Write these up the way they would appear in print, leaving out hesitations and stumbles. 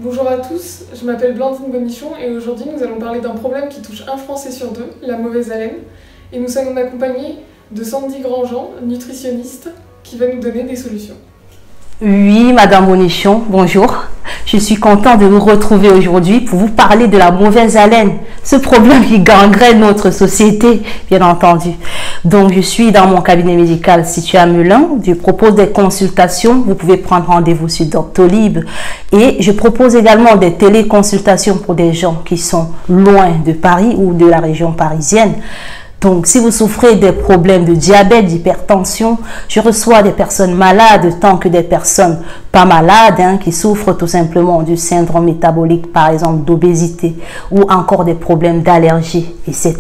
Bonjour à tous, je m'appelle Blandine Bomichon et aujourd'hui nous allons parler d'un problème qui touche un Français sur deux, la mauvaise haleine. Et nous sommes accompagnés de Sandy Grandjean, nutritionniste, qui va nous donner des solutions. Oui, Madame Bomichon, bonjour. Je suis contente de vous retrouver aujourd'hui pour vous parler de la mauvaise haleine, ce problème qui gangrène notre société, bien entendu. Donc, je suis dans mon cabinet médical situé à Melun. Je propose des consultations. Vous pouvez prendre rendez-vous sur Doctolib. Et je propose également des téléconsultations pour des gens qui sont loin de Paris ou de la région parisienne. Donc, si vous souffrez des problèmes de diabète, d'hypertension, je reçois des personnes malades tant que des personnes pas malades, qui souffrent tout simplement du syndrome métabolique, par exemple d'obésité, ou encore des problèmes d'allergie, etc.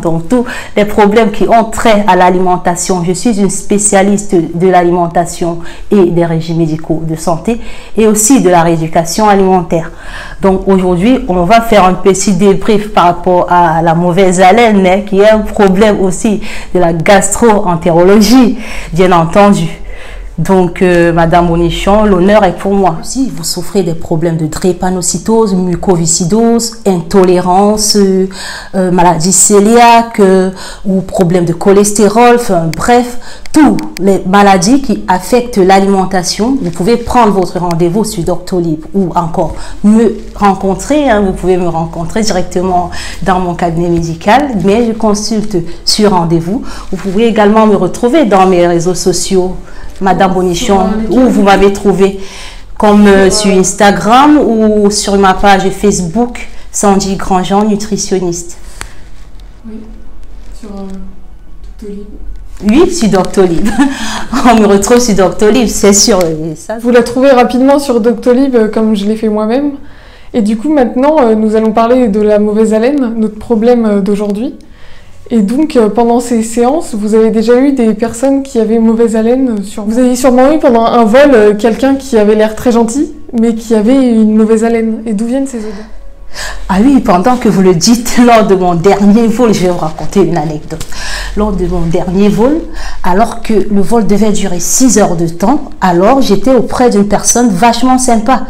Donc, tous les problèmes qui ont trait à l'alimentation. Je suis une spécialiste de l'alimentation et des régimes médicaux de santé, et aussi de la rééducation alimentaire. Donc, aujourd'hui, on va faire un petit débrief par rapport à la mauvaise haleine, qui est un problème aussi de la gastro-entérologie, bien entendu. Donc, Madame Bomichon, l'honneur est pour moi. Si vous souffrez des problèmes de drépanocytose, mucoviscidose, intolérance, maladie cœliaque ou problèmes de cholestérol, bref, toutes les maladies qui affectent l'alimentation, vous pouvez prendre votre rendez-vous sur Doctolib ou encore me rencontrer. Vous pouvez me rencontrer directement dans mon cabinet médical, mais je consulte sur rendez-vous. Vous pouvez également me retrouver dans mes réseaux sociaux, Madame Bomichon, où vous m'avez trouvé, comme sur Instagram ou sur ma page Facebook, Sandy Grandjean, nutritionniste. Oui, sur Doctolib. Oui, sur Doctolib. On me retrouve sur Doctolib, c'est sûr. Ça, vous la trouvez rapidement sur Doctolib, comme je l'ai fait moi-même. Et du coup, maintenant, nous allons parler de la mauvaise haleine, notre problème d'aujourd'hui. Et donc, pendant ces séances, vous avez déjà eu des personnes qui avaient mauvaise haleine sur... Vous avez sûrement eu pendant un vol quelqu'un qui avait l'air très gentil, mais qui avait une mauvaise haleine. Et d'où viennent ces odeurs? Ah oui, pendant que vous le dites, lors de mon dernier vol, je vais vous raconter une anecdote. Lors de mon dernier vol, alors que le vol devait durer 6 heures de temps, alors j'étais auprès d'une personne vachement sympa.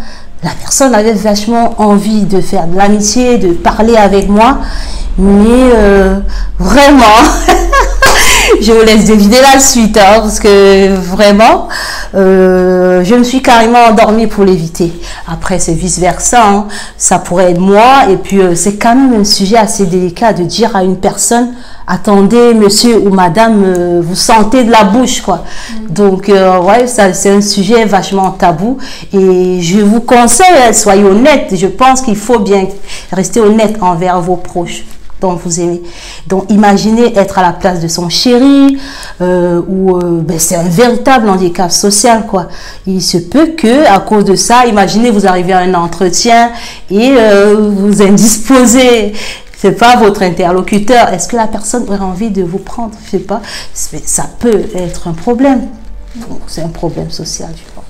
La personne avait vachement envie de faire de l'amitié, de parler avec moi, mais vraiment, je vous laisse deviner la suite, parce que vraiment, je me suis carrément endormie pour l'éviter. Après, c'est vice-versa, ça pourrait être moi, et puis c'est quand même un sujet assez délicat de dire à une personne, attendez, monsieur ou madame, vous sentez de la bouche, quoi. Donc, ouais, ça, c'est un sujet vachement tabou. Et je vous conseille, soyez honnête. Je pense qu'il faut bien rester honnête envers vos proches dont vous aimez. Donc, imaginez être à la place de son chéri, c'est un véritable handicap social, quoi. Il se peut que, à cause de ça, imaginez vous arrivez à un entretien et vous indisposez. C'est pas votre interlocuteur. Est-ce que la personne aurait envie de vous prendre? Je sais pas. Ça peut être un problème. C'est un problème social, je pense.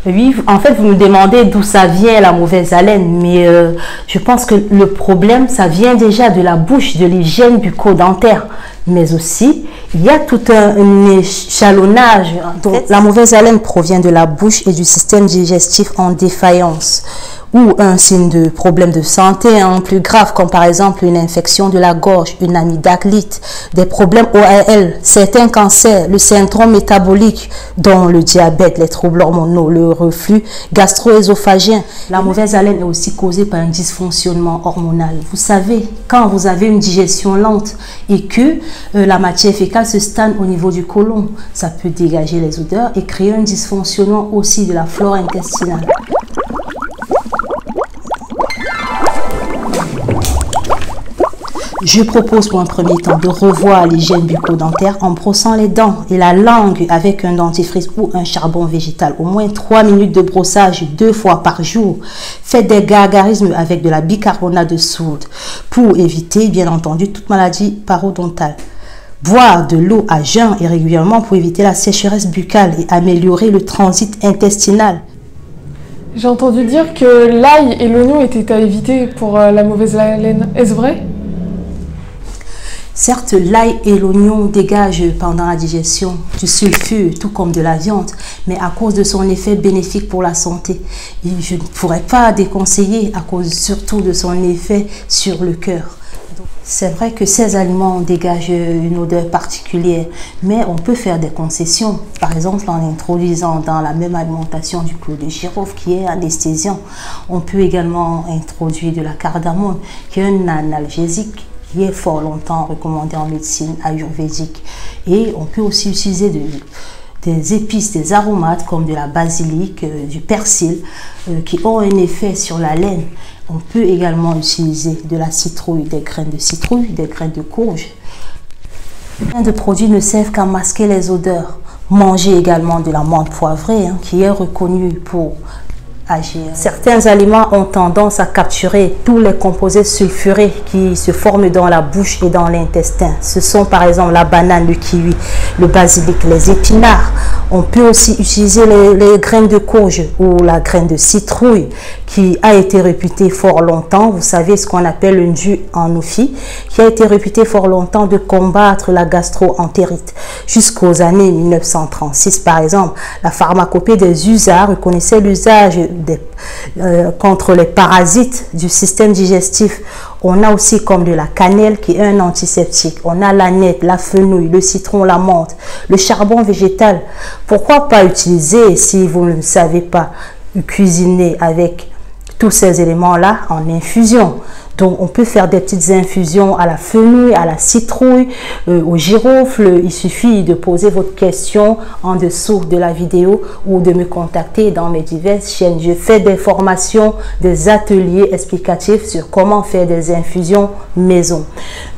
Oui, en fait, vous me demandez d'où ça vient la mauvaise haleine, mais je pense que le problème, ça vient déjà de la bouche, de l'hygiène bucco-dentaire. Mais aussi, il y a tout un échelonnage. Donc, la mauvaise haleine provient de la bouche et du système digestif en défaillance, ou un signe de problème de santé plus grave, comme par exemple une infection de la gorge, une amygdalite, des problèmes ORL, certains cancers, le syndrome métabolique, dont le diabète, les troubles hormonaux, le reflux gastro-œsophagien. La mauvaise haleine est aussi causée par un dysfonctionnement hormonal. Vous savez, quand vous avez une digestion lente et que la matière fécale se stagne au niveau du côlon, ça peut dégager les odeurs et créer un dysfonctionnement aussi de la flore intestinale. Je propose pour un premier temps de revoir l'hygiène bucco-dentaire en brossant les dents et la langue avec un dentifrice ou un charbon végétal. Au moins 3 minutes de brossage 2 fois par jour. Faites des gargarismes avec de la bicarbonate de soude pour éviter, bien entendu, toute maladie parodontale. Boire de l'eau à jeun et régulièrement pour éviter la sécheresse buccale et améliorer le transit intestinal. J'ai entendu dire que l'ail et l'oignon étaient à éviter pour la mauvaise haleine. Est-ce vrai? Certes, l'ail et l'oignon dégagent pendant la digestion du sulfure, tout comme de la viande, mais à cause de son effet bénéfique pour la santé. Et je ne pourrais pas déconseiller à cause surtout de son effet sur le cœur. C'est vrai que ces aliments dégagent une odeur particulière, mais on peut faire des concessions. Par exemple, en introduisant dans la même alimentation du clou de girofle qui est anesthésiant. On peut également introduire de la cardamome qui est un analgésique qui est fort longtemps recommandé en médecine ayurvédique. Et on peut aussi utiliser des épices, des aromates comme de la basilic, du persil qui ont un effet sur la laine. On peut également utiliser de la citrouille, des graines de citrouille, des graines de courge. Plein de produits ne servent qu'à masquer les odeurs. Mangez également de la menthe poivrée qui est reconnue pour agir. Certains aliments ont tendance à capturer tous les composés sulfurés qui se forment dans la bouche et dans l'intestin. Ce sont par exemple la banane, le kiwi, le basilic, les épinards. On peut aussi utiliser les graines de courge ou la graine de citrouille qui a été réputée fort longtemps. Vous savez ce qu'on appelle une jus en oufi, qui a été réputée fort longtemps de combattre la gastro-entérite. Jusqu'aux années 1936 par exemple, la pharmacopée des USA reconnaissait l'usage contre les parasites du système digestif. On a aussi comme de la cannelle qui est un antiseptique. On a l'aneth, la fenouil, le citron, la menthe, le charbon végétal. Pourquoi pas utiliser, si vous ne savez pas cuisiner avec tous ces éléments-là, en infusion? Donc, on peut faire des petites infusions à la fenouil, à la citrouille, au girofle. Il suffit de poser votre question en dessous de la vidéo ou de me contacter dans mes diverses chaînes. Je fais des formations, des ateliers explicatifs sur comment faire des infusions maison.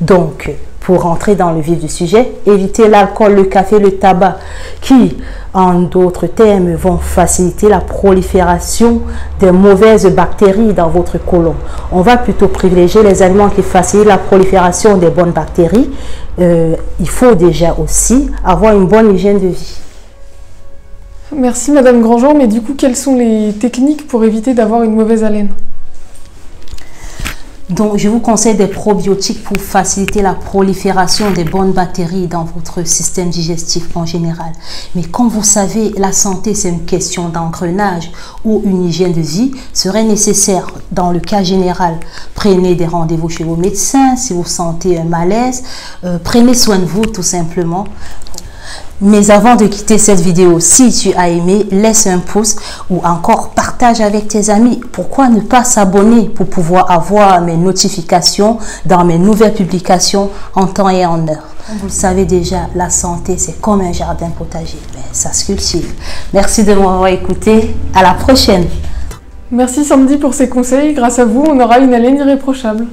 Donc, pour rentrer dans le vif du sujet, évitez l'alcool, le café, le tabac qui, en d'autres termes, vont faciliter la prolifération des mauvaises bactéries dans votre côlon. On va plutôt privilégier les aliments qui facilitent la prolifération des bonnes bactéries. Il faut déjà aussi avoir une bonne hygiène de vie. Merci Madame Grandjean, mais du coup, quelles sont les techniques pour éviter d'avoir une mauvaise haleine? Donc, je vous conseille des probiotiques pour faciliter la prolifération des bonnes bactéries dans votre système digestif en général. Mais comme vous savez, la santé, c'est une question d'engrenage où une hygiène de vie serait nécessaire. Dans le cas général, prenez des rendez-vous chez vos médecins si vous sentez un malaise. Prenez soin de vous tout simplement. Mais avant de quitter cette vidéo, si tu as aimé, laisse un pouce ou encore partage avec tes amis. Pourquoi ne pas s'abonner pour pouvoir avoir mes notifications dans mes nouvelles publications en temps et en heure? Vous le savez déjà, la santé, c'est comme un jardin potager. Ben, ça se cultive. Merci de m'avoir écouté. À la prochaine. Merci Sandy pour ces conseils. Grâce à vous, on aura une haleine irréprochable.